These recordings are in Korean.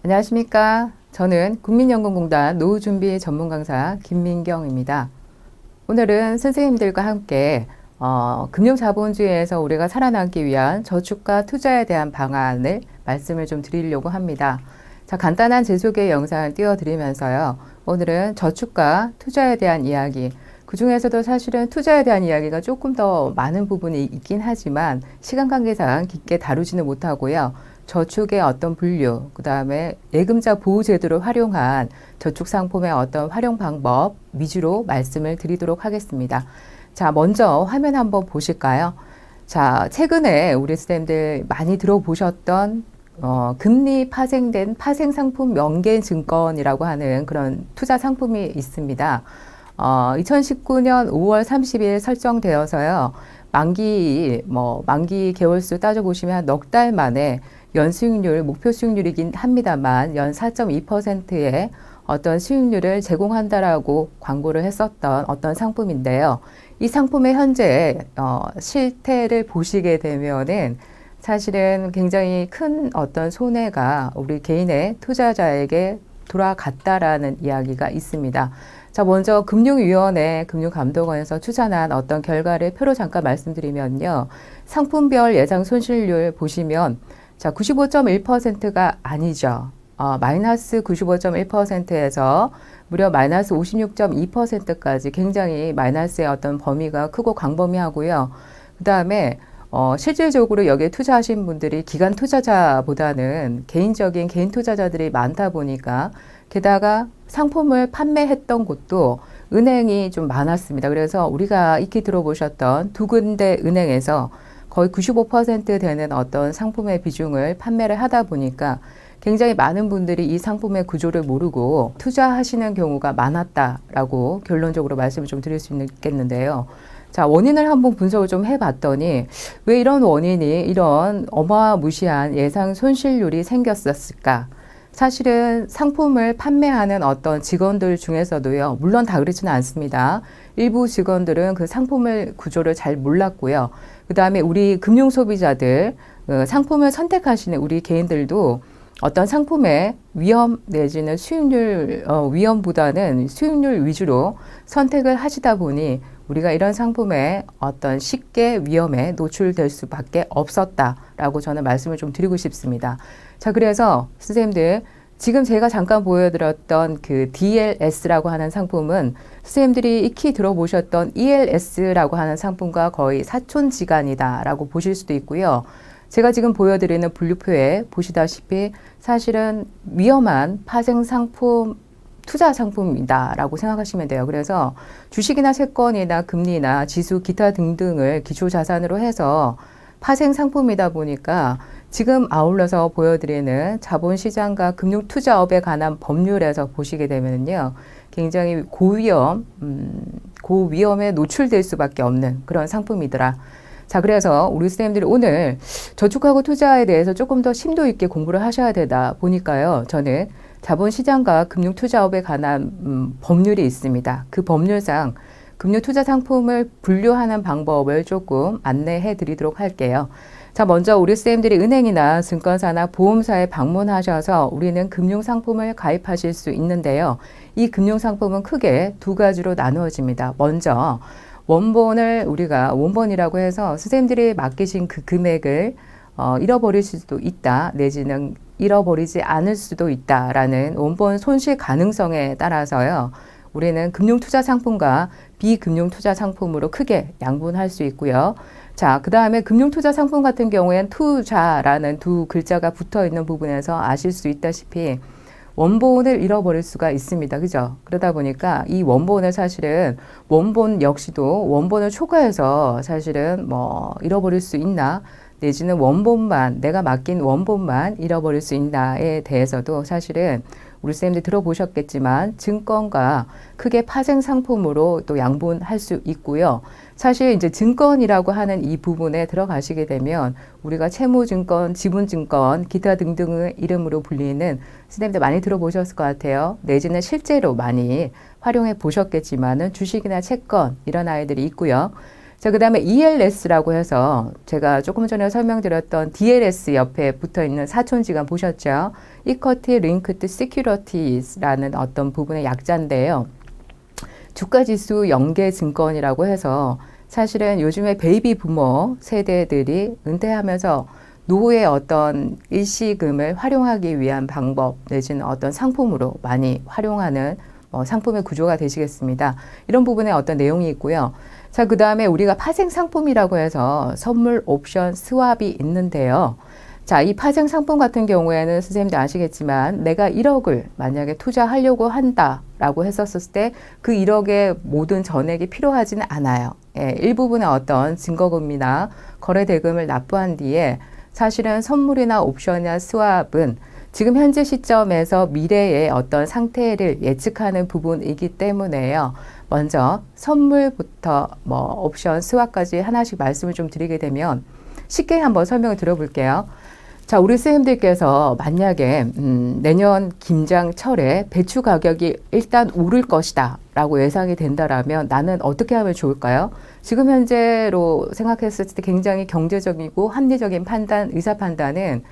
안녕하십니까. 저는 국민연금공단 노후준비 전문강사 김민경입니다. 오늘은 선생님들과 함께 금융자본주의에서 우리가 살아남기 위한 저축과 투자에 대한 방안을 말씀을 좀 드리려고 합니다. 자, 간단한 제 소개 영상을 띄워드리면서요. 오늘은 저축과 투자에 대한 이야기, 그 중에서도 사실은 투자에 대한 이야기가 조금 더 많은 부분이 있긴 하지만 시간 관계상 깊게 다루지는 못하고요. 저축의 어떤 분류, 그 다음에 예금자 보호제도를 활용한 저축 상품의 어떤 활용 방법 위주로 말씀을 드리도록 하겠습니다. 자, 먼저 화면 한번 보실까요? 자, 최근에 우리 선생님들 많이 들어보셨던 금리 파생된 파생상품 명계증권이라고 하는 그런 투자 상품이 있습니다. 2019년 5월 30일 설정되어서요. 만기 개월수 따져보시면 넉 달 만에 연수익률, 목표 수익률이긴 합니다만 연 4.2%의 어떤 수익률을 제공한다라고 광고를 했었던 어떤 상품인데요. 이 상품의 현재 실태를 보시게 되면은 사실은 굉장히 큰 어떤 손해가 우리 개인의 투자자에게 돌아갔다라는 이야기가 있습니다. 자, 먼저 금융위원회, 금융감독원에서 추산한 어떤 결과를 표로 잠깐 말씀드리면요. 상품별 예상 손실률 보시면 자, 95.1%가 아니죠. 마이너스 95.1%에서 무려 마이너스 56.2%까지 굉장히 마이너스의 어떤 범위가 크고 광범위하고요. 그 다음에 실질적으로 여기에 투자하신 분들이 기관 투자자보다는 개인적인 개인 투자자들이 많다 보니까 게다가 상품을 판매했던 곳도 은행이 좀 많았습니다. 그래서 우리가 익히 들어보셨던 두 군데 은행에서 거의 95% 되는 어떤 상품의 비중을 판매를 하다 보니까 굉장히 많은 분들이 이 상품의 구조를 모르고 투자하시는 경우가 많았다라고 결론적으로 말씀을 좀 드릴 수 있겠는데요. 자, 원인을 한번 분석을 좀 해봤더니 왜 이런 원인이 이런 어마무시한 예상 손실률이 생겼었을까? 사실은 상품을 판매하는 어떤 직원들 중에서도요, 물론 다 그렇지는 않습니다. 일부 직원들은 그 상품을 구조를 잘 몰랐고요. 그 다음에 우리 금융 소비자들, 상품을 선택하시는 우리 개인들도 어떤 상품의 위험 내지는 수익률, 위험보다는 수익률 위주로 선택을 하시다 보니 우리가 이런 상품에 어떤 쉽게 위험에 노출될 수밖에 없었다라고 저는 말씀을 좀 드리고 싶습니다. 자, 그래서 선생님들 지금 제가 잠깐 보여드렸던 그 DLS라고 하는 상품은 선생님들이 익히 들어보셨던 ELS라고 하는 상품과 거의 사촌지간이다라고 보실 수도 있고요. 제가 지금 보여드리는 분류표에 보시다시피 사실은 위험한 파생 상품 투자 상품이다라고 생각하시면 돼요. 그래서 주식이나 채권이나 금리나 지수, 기타 등등을 기초 자산으로 해서 파생 상품이다 보니까 지금 아울러서 보여드리는 자본시장과 금융투자업에 관한 법률에서 보시게 되면요. 굉장히 고위험에 노출될 수밖에 없는 그런 상품이더라. 자, 그래서 우리 선생님들이 오늘 저축하고 투자에 대해서 조금 더 심도 있게 공부를 하셔야 되다 보니까요. 저는 자본시장과 금융투자업에 관한 법률이 있습니다. 그 법률상 금융투자 상품을 분류하는 방법을 조금 안내해 드리도록 할게요. 자, 먼저 우리 쌤들이 은행이나 증권사나 보험사에 방문하셔서 우리는 금융상품을 가입하실 수 있는데요. 이 금융상품은 크게 두 가지로 나누어집니다. 먼저 우리가 원본이라고 해서 선생님들이 맡기신 그 금액을 잃어버릴 수도 있다, 내지는 잃어버리지 않을 수도 있다라는 원본 손실 가능성에 따라서요. 우리는 금융투자 상품과 비금융투자 상품으로 크게 양분할 수 있고요. 자, 그 다음에 금융투자 상품 같은 경우에는 투자라는 두 글자가 붙어 있는 부분에서 아실 수 있다시피 원본을 잃어버릴 수가 있습니다. 그죠? 그러다 보니까 이 원본을 사실은 원본 역시도 원본을 초과해서 사실은 잃어버릴 수 있나? 내지는 내가 맡긴 원본만 잃어버릴 수 있나에 대해서도 사실은 우리 쌤들 들어보셨겠지만 증권과 크게 파생 상품으로 또 양분할 수 있고요. 사실 이제 증권이라고 하는 이 부분에 들어가시게 되면 우리가 채무증권, 지분증권, 기타 등등의 이름으로 불리는 선생님들 많이 들어보셨을 것 같아요. 내지는 실제로 많이 활용해 보셨겠지만은 주식이나 채권 이런 아이들이 있고요. 자, 그 다음에 ELS라고 해서 제가 조금 전에 설명드렸던 DLS 옆에 붙어 있는 사촌지간 보셨죠? Equity Linked Securities라는 어떤 부분의 약자인데요. 주가지수 연계증권이라고 해서 사실은 요즘에 베이비 부모 세대들이 은퇴하면서 노후의 어떤 일시금을 활용하기 위한 방법 내지는 어떤 상품으로 많이 활용하는 상품의 구조가 되시겠습니다. 이런 부분에 어떤 내용이 있고요. 자, 그 다음에 우리가 파생 상품이라고 해서 선물 옵션 스왑이 있는데요. 자, 이 파생 상품 같은 경우에는 선생님도 아시겠지만 내가 1억을 만약에 투자하려고 한다라고 했었을 때 그 1억의 모든 전액이 필요하지는 않아요. 예, 일부분의 어떤 증거금이나 거래 대금을 납부한 뒤에 사실은 선물이나 옵션이나 스왑은 지금 현재 시점에서 미래의 어떤 상태를 예측하는 부분이기 때문에요. 먼저 선물부터 옵션, 스왑까지 하나씩 말씀을 좀 드리게 되면 쉽게 한번 설명을 드려볼게요. 자, 우리 선생님들께서 만약에 내년 김장철에 배추 가격이 일단 오를 것이다 라고 예상이 된다라면 나는 어떻게 하면 좋을까요? 지금 현재로 생각했을 때 굉장히 경제적이고 합리적인 판단, 의사 판단은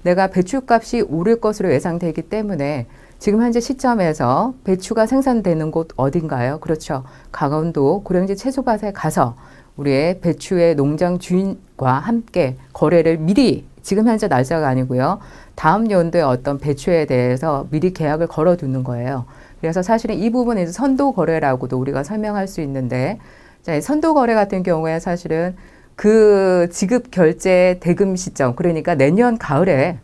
내가 배추값이 오를 것으로 예상되기 때문에 지금 현재 시점에서 배추가 생산되는 곳 어딘가요? 그렇죠. 강원도 고령지 채소밭에 가서 우리의 배추의 농장 주인과 함께 거래를 미리, 지금 현재 날짜가 아니고요. 다음 연도에 어떤 배추에 대해서 미리 계약을 걸어두는 거예요. 그래서 사실은 이 부분에서 선도 거래라고도 우리가 설명할 수 있는데, 자, 선도 거래 같은 경우에 사실은 그 지급 결제 대금 시점, 그러니까 내년 가을에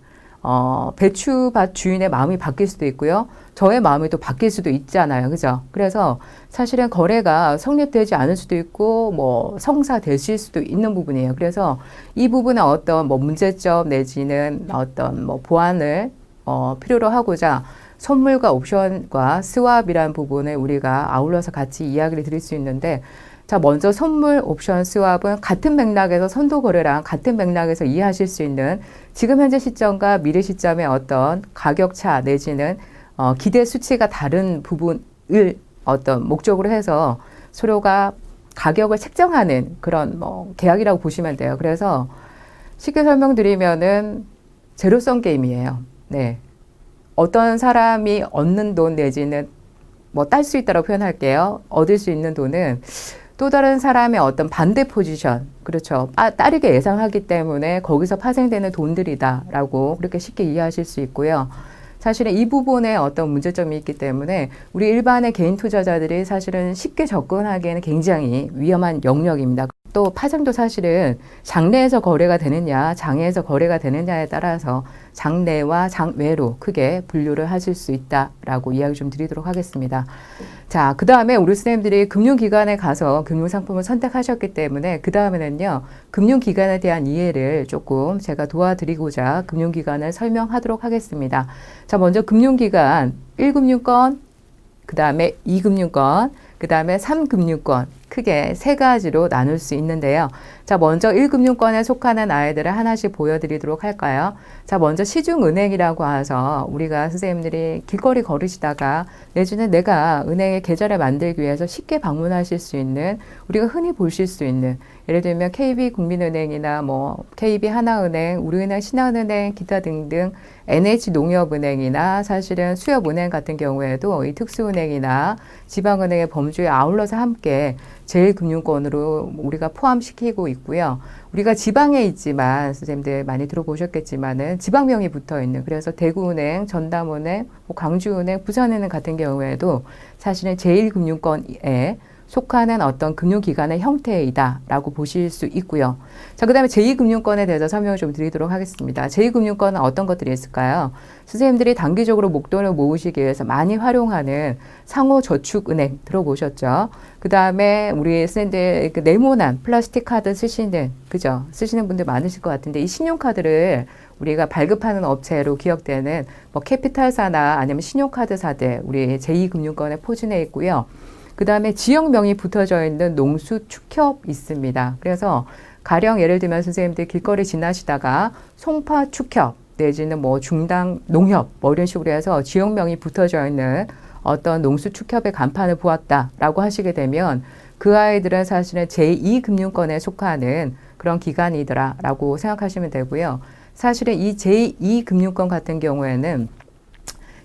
배추밭 주인의 마음이 바뀔 수도 있고요. 저의 마음이 또 바뀔 수도 있잖아요. 그죠? 그래서 사실은 거래가 성립되지 않을 수도 있고, 성사되실 수도 있는 부분이에요. 그래서 이 부분의 어떤 문제점 내지는 어떤 보완을, 필요로 하고자 선물과 옵션과 스왑이라는 부분을 우리가 아울러서 같이 이야기를 드릴 수 있는데, 자, 먼저 선물, 옵션, 스왑은 같은 맥락에서 선도 거래랑 같은 맥락에서 이해하실 수 있는 지금 현재 시점과 미래 시점의 어떤 가격차 내지는 기대 수치가 다른 부분을 어떤 목적으로 해서 서로가 가격을 책정하는 그런 계약이라고 보시면 돼요. 그래서 쉽게 설명드리면은 제로섬 게임이에요. 네. 어떤 사람이 얻는 돈 내지는 딸 수 있다고 표현할게요. 얻을 수 있는 돈은 또 다른 사람의 어떤 반대 포지션, 그렇죠. 따르게 예상하기 때문에 거기서 파생되는 돈들이다라고 그렇게 쉽게 이해하실 수 있고요. 사실은 이 부분에 어떤 문제점이 있기 때문에 우리 일반의 개인 투자자들이 사실은 쉽게 접근하기에는 굉장히 위험한 영역입니다. 또 파생도 사실은 장내에서 거래가 되느냐, 장외에서 거래가 되느냐에 따라서 장내와 장외로 크게 분류를 하실 수 있다라고 이야기 좀 드리도록 하겠습니다. 자, 그 다음에 우리 선생님들이 금융기관에 가서 금융상품을 선택하셨기 때문에 그 다음에는요, 금융기관에 대한 이해를 조금 제가 도와드리고자 금융기관을 설명하도록 하겠습니다. 자, 먼저 금융기관 1금융권, 그 다음에 2금융권, 그 다음에 3금융권, 크게 세 가지로 나눌 수 있는데요. 자, 먼저 1금융권에 속하는 아이들을 하나씩 보여드리도록 할까요? 자, 먼저 시중은행이라고 해서 우리가 선생님들이 길거리 걸으시다가 내지는 내가 은행의 계좌를 만들기 위해서 쉽게 방문하실 수 있는, 우리가 흔히 보실 수 있는, 예를 들면 KB국민은행이나 KB하나은행, 우리은행, 신한은행, 기타 등등 NH농협은행이나 사실은 수협은행 같은 경우에도 이 특수은행이나 지방은행의 범주에 아울러서 함께 제1금융권으로 우리가 포함시키고 있고요. 우리가 지방에 있지만 선생님들 많이 들어보셨겠지만은 지방명이 붙어 있는, 그래서 대구은행, 전담은행, 광주은행, 부산은행 같은 경우에도 사실은 제1금융권에 속하는 어떤 금융기관의 형태이다라고 보실 수 있고요. 자, 그 다음에 제2금융권에 대해서 설명을 좀 드리도록 하겠습니다. 제2금융권은 어떤 것들이 있을까요? 선생님들이 단기적으로 목돈을 모으시기 위해서 많이 활용하는 상호저축은행 들어보셨죠? 그 다음에 우리 선생님들 네모난 플라스틱 카드 쓰시는, 그죠? 쓰시는 분들 많으실 것 같은데 이 신용카드를 우리가 발급하는 업체로 기억되는 캐피탈사나 아니면 신용카드사들 우리 제2금융권에 포진해 있고요. 그 다음에 지역명이 붙어져 있는 농수축협 있습니다. 그래서 가령 예를 들면 선생님들 길거리 지나시다가 송파축협 내지는 중당농협 이런 식으로 해서 지역명이 붙어져 있는 어떤 농수축협의 간판을 보았다라고 하시게 되면 그 아이들은 사실은 제2금융권에 속하는 그런 기관이더라라고 생각하시면 되고요. 사실은 이 제2금융권 같은 경우에는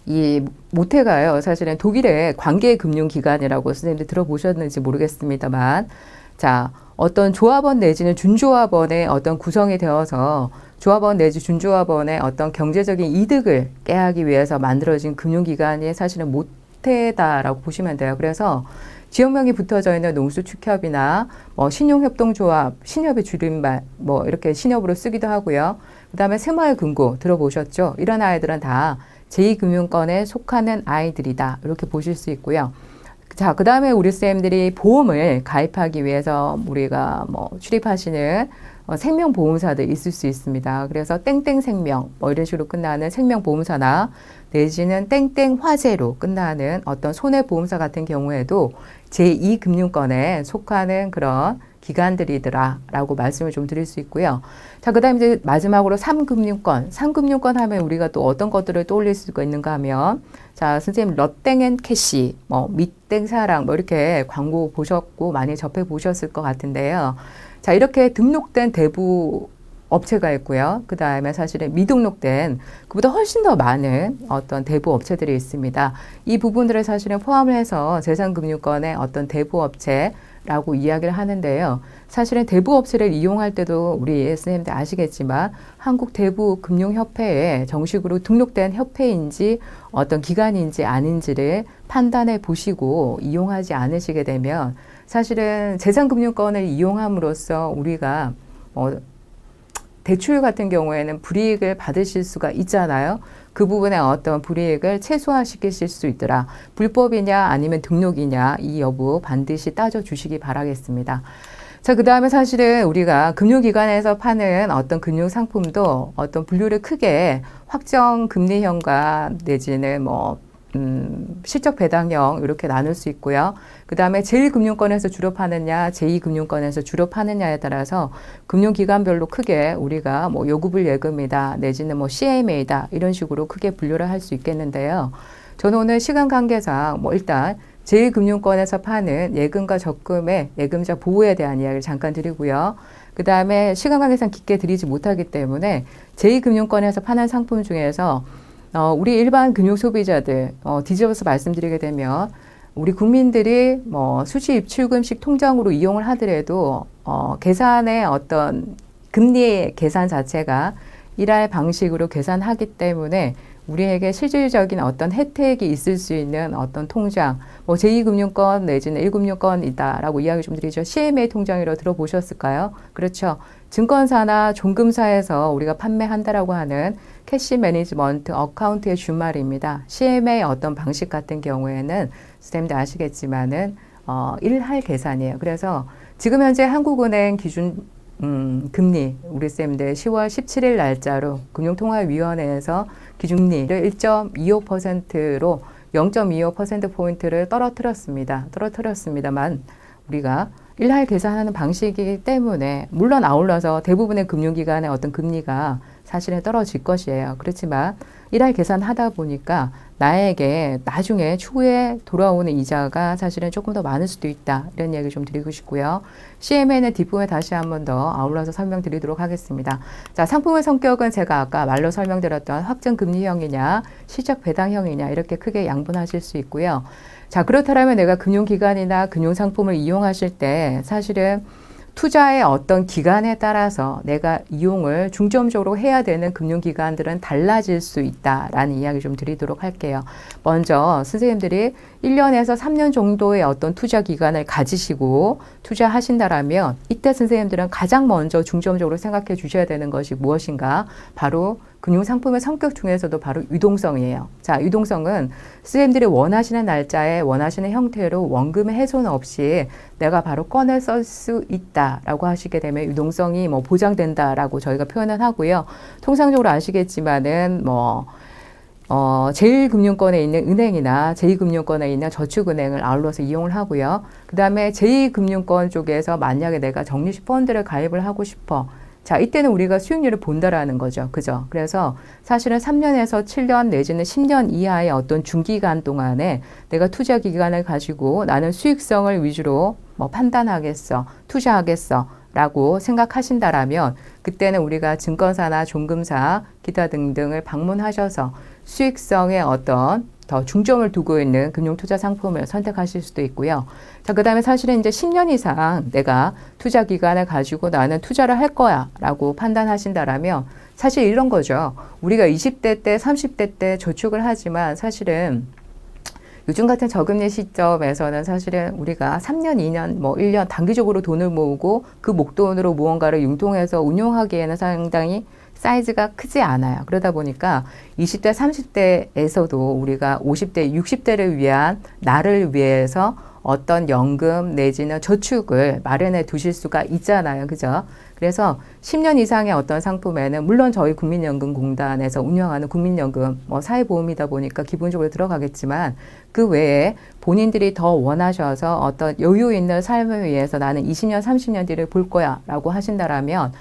이 모태가요. 사실은 독일의 관계금융기관이라고 선생님들 들어보셨는지 모르겠습니다만, 자, 어떤 조합원 내지는 준조합원의 어떤 구성이 되어서 조합원 내지 준조합원의 어떤 경제적인 이득을 깨하기 위해서 만들어진 금융기관이 사실은 모태다라고 보시면 돼요. 그래서 지역명이 붙어져 있는 농수축협이나 뭐 신용협동조합, 신협의 줄임말, 뭐 이렇게 신협으로 쓰기도 하고요. 그 다음에 새마을금고 들어보셨죠? 이런 아이들은 다 제2금융권에 속하는 아이들이다. 이렇게 보실 수 있고요. 자, 그 다음에 우리 쌤들이 보험을 가입하기 위해서 우리가 뭐 출입하시는 생명보험사들 있을 수 있습니다. 그래서 땡땡생명 뭐 이런 식으로 끝나는 생명보험사나 내지는 땡땡화재로 끝나는 어떤 손해보험사 같은 경우에도 제2금융권에 속하는 그런 기관들이더라라고 말씀을 좀 드릴 수 있고요. 자, 그 다음에 이제 마지막으로 3금융권. 3금융권 하면 우리가 또 어떤 것들을 떠올릴 수가 있는가 하면, 자, 선생님, 럿땡앤캐시, 뭐, 밑땡사랑, 뭐, 이렇게 광고 보셨고, 많이 접해 보셨을 것 같은데요. 자, 이렇게 등록된 대부 업체가 있고요. 그 다음에 사실은 미등록된 그보다 훨씬 더 많은 어떤 대부 업체들이 있습니다. 이 부분들을 사실은 포함을 해서 재산금융권의 어떤 대부 업체라고 이야기를 하는데요. 사실은 대부 업체를 이용할 때도 우리 선생님들 아시겠지만 한국대부금융협회에 정식으로 등록된 협회인지 어떤 기관인지 아닌지를 판단해 보시고 이용하지 않으시게 되면 사실은 재산금융권을 이용함으로써 우리가 대출 같은 경우에는 불이익을 받으실 수가 있잖아요. 그 부분에 어떤 불이익을 최소화시키실 수 있더라. 불법이냐 아니면 등록이냐 이 여부 반드시 따져주시기 바라겠습니다. 자, 그 다음에 사실은 우리가 금융기관에서 파는 어떤 금융상품도 어떤 분류를 크게 확정 금리형과 내지는 뭐 실적 배당형 이렇게 나눌 수 있고요. 그 다음에 제1금융권에서 주로 파느냐, 제2금융권에서 주로 파느냐에 따라서 금융기관별로 크게 우리가 뭐 요구불 예금이다, 내지는 뭐 CMA다 이런 식으로 크게 분류를 할 수 있겠는데요. 저는 오늘 시간 관계상 뭐 일단 제1금융권에서 파는 예금과 적금의 예금자 보호에 대한 이야기를 잠깐 드리고요. 그 다음에 시간 관계상 깊게 드리지 못하기 때문에 제2금융권에서 파는 상품 중에서 우리 일반 금융 소비자들 뒤집어서 말씀드리게 되면 우리 국민들이 뭐 수시 입출금식 통장으로 이용을 하더라도 계산의 어떤 금리 계산 자체가 일할 방식으로 계산하기 때문에 우리에게 실질적인 어떤 혜택이 있을 수 있는 어떤 통장, 뭐 제2금융권 내지는 1금융권이다라고 이야기 좀 드리죠. CMA 통장이라고 들어보셨을까요? 그렇죠. 증권사나 종금사에서 우리가 판매한다라고 하는 캐시 매니지먼트 어카운트의 준말입니다. CMA 어떤 방식 같은 경우에는 선생님들 아시겠지만은 일할 계산이에요. 그래서 지금 현재 한국은행 기준 금리 우리 쌤들 10월 17일 날짜로 금융통화위원회에서 기준금리를 1.25%로 0.25%포인트를 떨어뜨렸습니다만 우리가 일할 계산하는 방식이기 때문에 물론 아울러서 대부분의 금융기관의 어떤 금리가 사실은 떨어질 것이에요. 그렇지만 일할 계산하다 보니까 나에게 나중에 추후에 돌아오는 이자가 사실은 조금 더 많을 수도 있다. 이런 얘기 좀 드리고 싶고요. CMA는 뒷부분에 다시 한 번 더 아울러서 설명드리도록 하겠습니다. 자, 상품의 성격은 제가 아까 말로 설명드렸던 확정금리형이냐 실적 배당형이냐 이렇게 크게 양분하실 수 있고요. 자, 그렇다면 내가 금융기관이나 금융상품을 이용하실 때 사실은 투자의 어떤 기간에 따라서 내가 이용을 중점적으로 해야 되는 금융기관들은 달라질 수 있다라는 이야기 좀 드리도록 할게요. 먼저 선생님들이 1년에서 3년 정도의 어떤 투자 기간을 가지시고 투자하신다라면 이때 선생님들은 가장 먼저 중점적으로 생각해 주셔야 되는 것이 무엇인가? 바로 금융상품의 성격 중에서도 바로 유동성이에요. 자, 유동성은 선생님들이 원하시는 날짜에 원하시는 형태로 원금의 훼손 없이 내가 바로 꺼내 쓸 수 있다라고 하시게 되면 유동성이 뭐 보장된다라고 저희가 표현을 하고요. 통상적으로 아시겠지만은 제1금융권에 있는 은행이나 제2금융권에 있는 저축은행을 아울러서 이용을 하고요. 그 다음에 제2금융권 쪽에서 만약에 내가 적립식 펀드를 가입을 하고 싶어. 자, 이때는 우리가 수익률을 본다라는 거죠. 그죠? 그래서 사실은 3년에서 7년 내지는 10년 이하의 어떤 중기간 동안에 내가 투자 기간을 가지고 나는 수익성을 위주로 뭐 판단하겠어, 투자하겠어 라고 생각하신다라면 그때는 우리가 증권사나 종금사, 기타 등등을 방문하셔서 수익성에 어떤 더 중점을 두고 있는 금융투자 상품을 선택하실 수도 있고요. 자, 그 다음에 사실은 이제 10년 이상 내가 투자 기간을 가지고 나는 투자를 할 거야 라고 판단하신다라면 사실 이런 거죠. 우리가 20대 때, 30대 때 저축을 하지만 사실은 요즘 같은 저금리 시점에서는 사실은 우리가 3년, 2년, 뭐 1년 단기적으로 돈을 모으고 그 목돈으로 무언가를 융통해서 운용하기에는 상당히 사이즈가 크지 않아요. 그러다 보니까 20대, 30대에서도 우리가 50대, 60대를 위한 나를 위해서 어떤 연금 내지는 저축을 마련해 두실 수가 있잖아요. 그죠? 그래서 10년 이상의 어떤 상품에는 물론 저희 국민연금공단에서 운영하는 국민연금 뭐 사회보험이다 보니까 기본적으로 들어가겠지만 그 외에 본인들이 더 원하셔서 어떤 여유 있는 삶을 위해서 나는 20년, 30년 뒤를 볼 거야 라고 하신다라면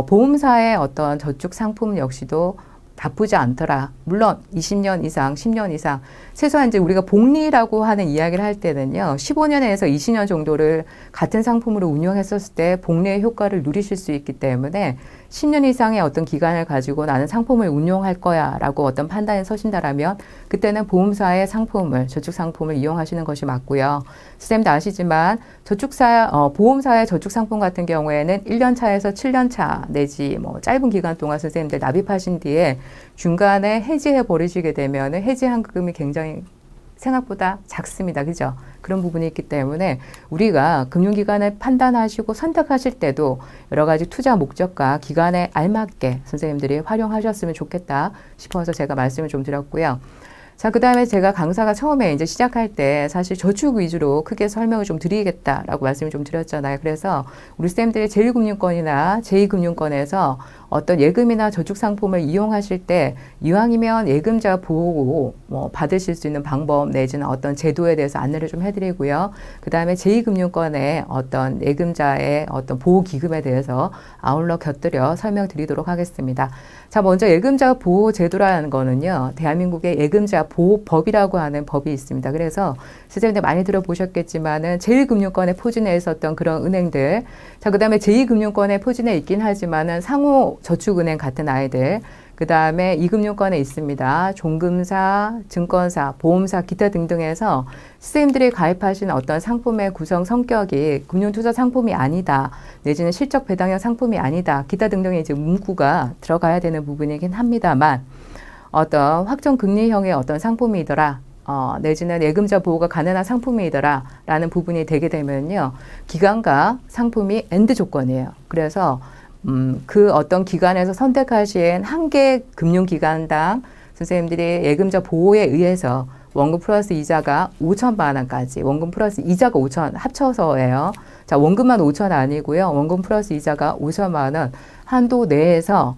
보험사의 어떤 저축 상품 역시도 나쁘지 않더라. 물론 20년 이상, 10년 이상 최소한 이제 우리가 복리라고 하는 이야기를 할 때는요. 15년에서 20년 정도를 같은 상품으로 운영했었을 때 복리의 효과를 누리실 수 있기 때문에 10년 이상의 어떤 기간을 가지고 나는 상품을 운용할 거야 라고 어떤 판단에 서신다라면 그때는 보험사의 상품을, 저축 상품을 이용하시는 것이 맞고요. 선생님도 아시지만 보험사의 저축 상품 같은 경우에는 1년 차에서 7년 차 내지 뭐 짧은 기간 동안 선생님들 납입하신 뒤에 중간에 해지해 버리시게 되면 해지 환급금이 굉장히 생각보다 작습니다. 그죠? 그런 부분이 있기 때문에 우리가 금융기관을 판단하시고 선택하실 때도 여러 가지 투자 목적과 기간에 알맞게 선생님들이 활용하셨으면 좋겠다 싶어서 제가 말씀을 좀 드렸고요. 자, 그 다음에 제가 강사가 처음에 이제 시작할 때 사실 저축 위주로 크게 설명을 좀 드리겠다라고 말씀을 좀 드렸잖아요. 그래서 우리 쌤들이 제1금융권이나 제2금융권에서 어떤 예금이나 저축 상품을 이용하실 때 이왕이면 예금자 보호 뭐 받으실 수 있는 방법 내지는 어떤 제도에 대해서 안내를 좀 해드리고요. 그 다음에 제2금융권의 어떤 예금자의 어떤 보호 기금에 대해서 아울러 곁들여 설명드리도록 하겠습니다. 자, 먼저 예금자 보호 제도라는 거는요, 대한민국의 예금자 보호법이라고 하는 법이 있습니다. 그래서 선생님들 많이 들어보셨겠지만은 제1금융권에 포진해 있었던 그런 은행들, 자, 그 다음에 제2금융권에 포진해 있긴 하지만은 상호 저축은행 같은 아이들, 그 다음에 2금융권에 있습니다. 종금사, 증권사, 보험사, 기타 등등에서 선생님들이 가입하신 어떤 상품의 구성 성격이 금융투자 상품이 아니다, 내지는 실적 배당형 상품이 아니다, 기타 등등의 이제 문구가 들어가야 되는 부분이긴 합니다만, 어떤 확정 금리형의 어떤 상품이더라, 내지는 예금자 보호가 가능한 상품이더라 라는 부분이 되게 되면요, 기간과 상품이 엔드 조건이에요. 그래서 그 어떤 기관에서 선택하신 한 개 금융기관당 선생님들이 예금자 보호에 의해서 원금 플러스 이자가 5천만 원까지, 원금 플러스 이자가 5천 합쳐서예요. 자, 원금만 5천 아니고요. 원금 플러스 이자가 5천만 원 한도 내에서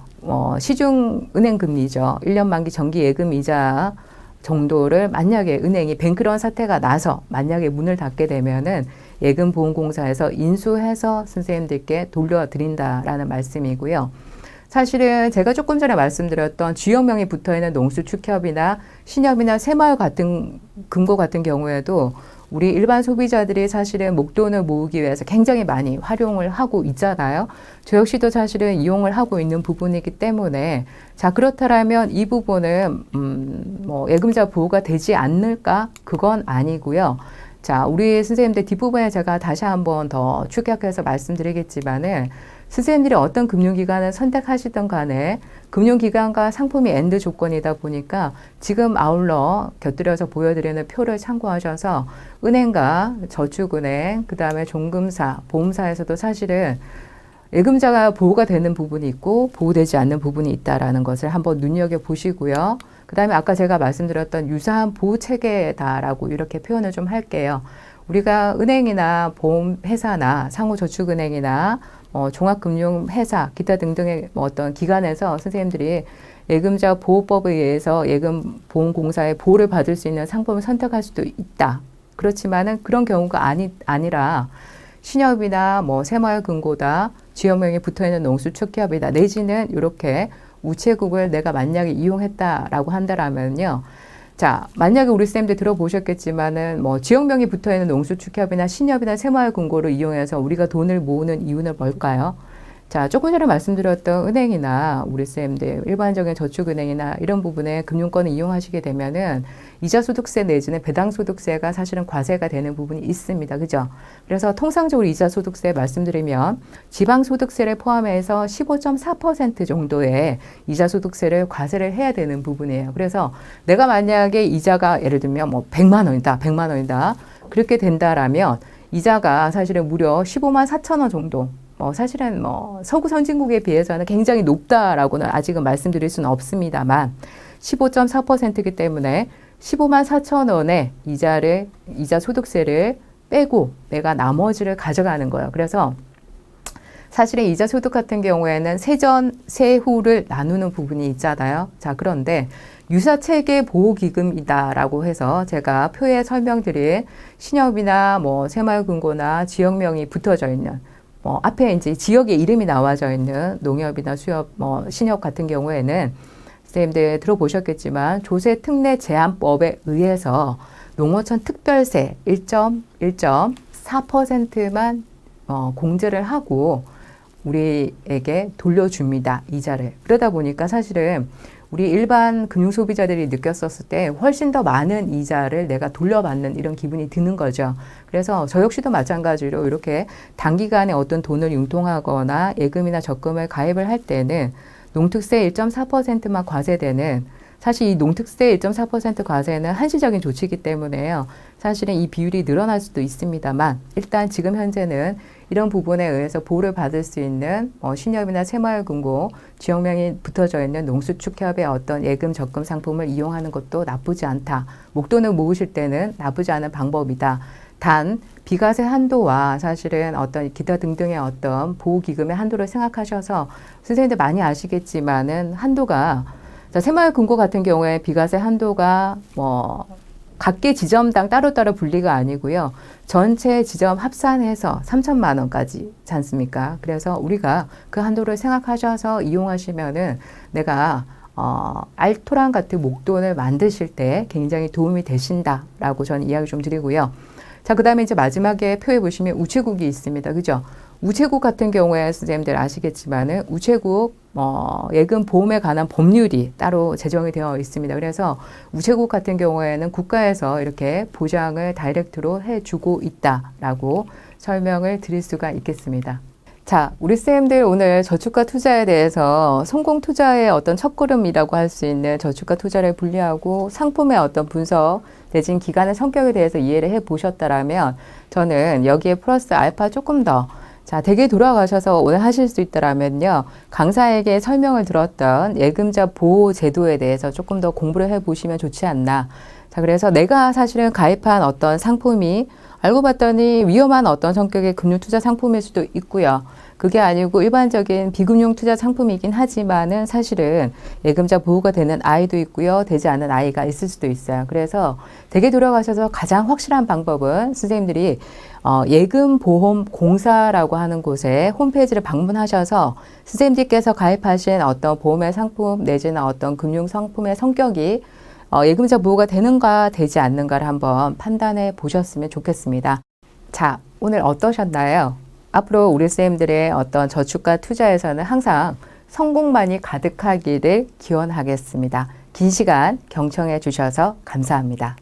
시중은행 금리죠. 1년 만기 정기 예금 이자 정도를 만약에 은행이 뱅크런 사태가 나서 만약에 문을 닫게 되면은 예금보험공사에서 인수해서 선생님들께 돌려드린다라는 말씀이고요. 사실은 제가 조금 전에 말씀드렸던 주역명이 붙어있는 농수축협이나 신협이나 새마을 같은 금고 같은 경우에도 우리 일반 소비자들이 사실은 목돈을 모으기 위해서 굉장히 많이 활용을 하고 있잖아요. 저 역시도 사실은 이용을 하고 있는 부분이기 때문에, 자, 그렇다면 이 부분은 뭐 예금자 보호가 되지 않을까? 그건 아니고요. 자, 우리 선생님들 뒷부분에 제가 다시 한번 더 축약해서 말씀드리겠지만은, 선생님들이 어떤 금융기관을 선택하시던 간에 금융기관과 상품이 엔드 조건이다 보니까 지금 아울러 곁들여서 보여드리는 표를 참고하셔서 은행과 저축은행, 그 다음에 종금사, 보험사에서도 사실은 예금자가 보호가 되는 부분이 있고 보호되지 않는 부분이 있다라는 것을 한번 눈여겨보시고요. 그 다음에 아까 제가 말씀드렸던 유사한 보호체계다라고 이렇게 표현을 좀 할게요. 우리가 은행이나 보험회사나 상호저축은행이나 종합금융회사, 기타 등등의 어떤 기관에서 선생님들이 예금자 보호법에 의해서 예금보험공사의 보호를 받을 수 있는 상품을 선택할 수도 있다. 그렇지만은 그런 경우가 아니라 신협이나 뭐 새마을금고다, 지역명에 붙어있는 농수축협이다, 내지는 이렇게 우체국을 내가 만약에 이용했다라고 한다라면요, 자, 만약에 우리 쌤들 들어보셨겠지만은 뭐 지역명이 붙어있는 농수축협이나 신협이나 새마을금고를 이용해서 우리가 돈을 모으는 이유는 뭘까요? 자, 조금 전에 말씀드렸던 은행이나 우리 쌤들 일반적인 저축은행이나 이런 부분에 금융권을 이용하시게 되면은 이자소득세 내지는 배당소득세가 사실은 과세가 되는 부분이 있습니다. 그죠? 그래서 통상적으로 이자소득세 말씀드리면 지방소득세를 포함해서 15.4% 정도의 이자소득세를 과세를 해야 되는 부분이에요. 그래서 내가 만약에 이자가 예를 들면 뭐 100만 원이다, 100만 원이다. 그렇게 된다라면 이자가 사실은 무려 15만 4천 원 정도. 사실은 서구 선진국에 비해서는 굉장히 높다라고는 아직은 말씀드릴 수는 없습니다만 15.4%이기 때문에 15만 4천 원의 이자 소득세를 빼고 내가 나머지를 가져가는 거예요. 그래서 사실은 이자 소득 같은 경우에는 세전, 세후를 나누는 부분이 있잖아요. 자, 그런데 유사체계 보호기금이다라고 해서 제가 표에 설명드린 신협이나 새마을금고나 지역명이 붙어져 있는 앞에 이제 지역의 이름이 나와져 있는 농협이나 수협, 신협 같은 경우에는 선생님들 들어보셨겠지만 조세특례제한법에 의해서 농어촌 특별세 1.4%만 공제를 하고 우리에게 돌려줍니다. 이자를. 그러다 보니까 사실은 우리 일반 금융소비자들이 느꼈었을 때 훨씬 더 많은 이자를 내가 돌려받는 이런 기분이 드는 거죠. 그래서 저 역시도 마찬가지로 이렇게 단기간에 어떤 돈을 융통하거나 예금이나 적금을 가입을 할 때는 농특세 1.4%만 과세되는 사실 이 농특세 1.4% 과세는 한시적인 조치이기 때문에요. 사실은 이 비율이 늘어날 수도 있습니다만 일단 지금 현재는 이런 부분에 의해서 보호를 받을 수 있는 신협이나 새마을금고 지역명이 붙어져 있는 농수축협의 어떤 예금 적금 상품을 이용하는 것도 나쁘지 않다. 목돈을 모으실 때는 나쁘지 않은 방법이다. 단 비과세 한도와 사실은 어떤 기타 등등의 어떤 보호기금의 한도를 생각하셔서 선생님들 많이 아시겠지만은 한도가 새마을금고 같은 경우에 비과세 한도가 각계 지점당 따로따로 분리가 아니고요. 전체 지점 합산해서 3천만 원까지 지 않습니까? 그래서 우리가 그 한도를 생각하셔서 이용하시면은 내가 알토란 같은 목돈을 만드실 때 굉장히 도움이 되신다라고 저는 이야기 좀 드리고요. 자, 그 다음에 이제 마지막에 표에 보시면 우체국이 있습니다. 그죠? 우체국 같은 경우에 선생님들 아시겠지만은 우체국 예금 보험에 관한 법률이 따로 제정이 되어 있습니다. 그래서 우체국 같은 경우에는 국가에서 이렇게 보장을 다이렉트로 해주고 있다라고 설명을 드릴 수가 있겠습니다. 자, 우리 쌤들 오늘 저축과 투자에 대해서 성공 투자의 어떤 첫걸음이라고 할 수 있는 저축과 투자를 분리하고 상품의 어떤 분석 내진 기간의 성격에 대해서 이해를 해 보셨다라면 저는 여기에 플러스 알파 조금 더 댁에 돌아가셔서 오늘 하실 수 있다라면요. 강사에게 설명을 들었던 예금자 보호 제도에 대해서 조금 더 공부를 해 보시면 좋지 않나. 자, 그래서 내가 사실은 가입한 어떤 상품이 알고 봤더니 위험한 어떤 성격의 금융투자 상품일 수도 있고요. 그게 아니고 일반적인 비금융 투자 상품이긴 하지만은 사실은 예금자 보호가 되는 아이도 있고요. 되지 않은 아이가 있을 수도 있어요. 그래서 댁에 돌아가셔서 가장 확실한 방법은 선생님들이 예금보험공사라고 하는 곳에 홈페이지를 방문하셔서 선생님들께서 가입하신 어떤 보험의 상품 내지는 어떤 금융 상품의 성격이 예금자 보호가 되는가 되지 않는가를 한번 판단해 보셨으면 좋겠습니다. 자, 오늘 어떠셨나요? 앞으로 우리 쌤들의 어떤 저축과 투자에서는 항상 성공만이 가득하기를 기원하겠습니다. 긴 시간 경청해 주셔서 감사합니다.